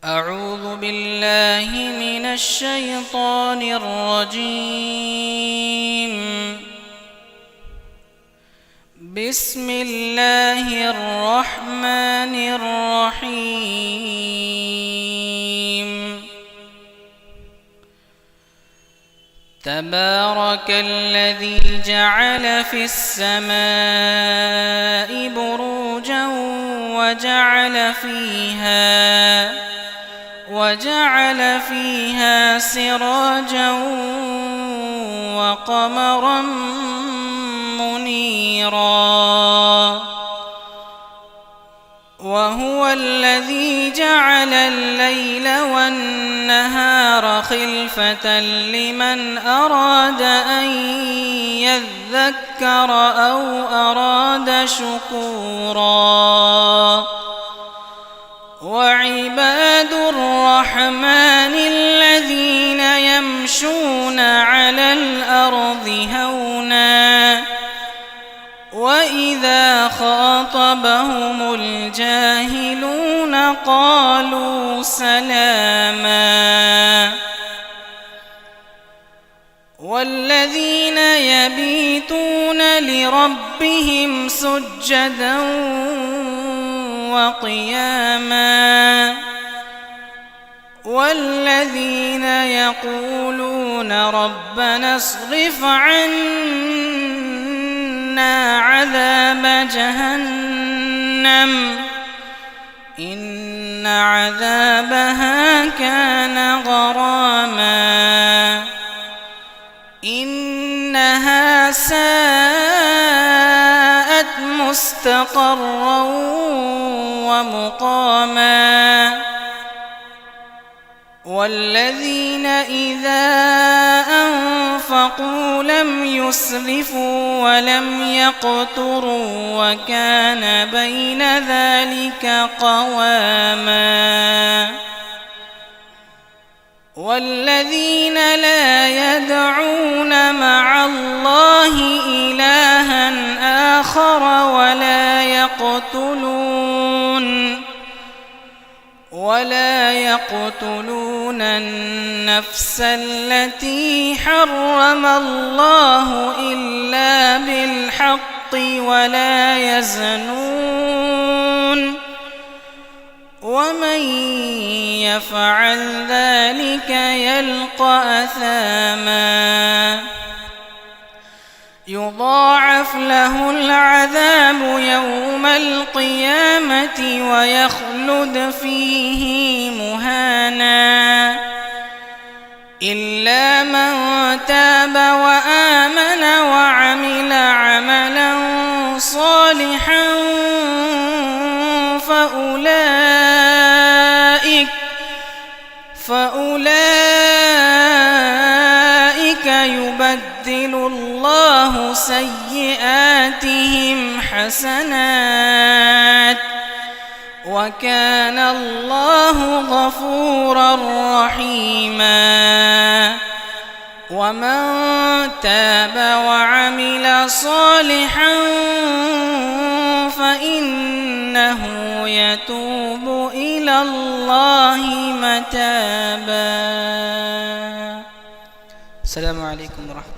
أعوذ بالله من الشيطان الرجيم. بسم الله الرحمن الرحيم. تبارك الذي جعل في السماء بروجا وجعل فيها سراجا وقمرا منيرا. وهو الذي جعل الليل والنهار خلفة لمن أراد أن يذكر أو أراد شكورا. وعباد الرحمن الذين يمشون على الأرض هونا وإذا خاطبهم الجاهلون قالوا سلاما. والذين يبيتون لربهم سجدا وقياما. والذين يقولون ربنا اصرف عنا عذاب جهنم إن عذابها كان غراما إنها ساءت مستقرا ومقاما. والذين إذا أنفقوا لم يسرفوا ولم يقتروا وكان بين ذلك قواما. والذين لا يدعون مع الله إلها آخر ولا يقتلون النفس التي حرم الله إلا بالحق ولا يزنون ومن يفعل ذلك يلقى أثاما يضاعف له العذاب يوم القيامة ويخلد فيه مهانا إلا من تاب وآمن وعمل عملا صالحا فأولئك يبدل الله سيئاتهم حسنات وكان الله غفورا رحيما. ومن تاب وعمل صالحا فإنه يتوب إلى الله متابا. السلام عليكم ورحمة الله.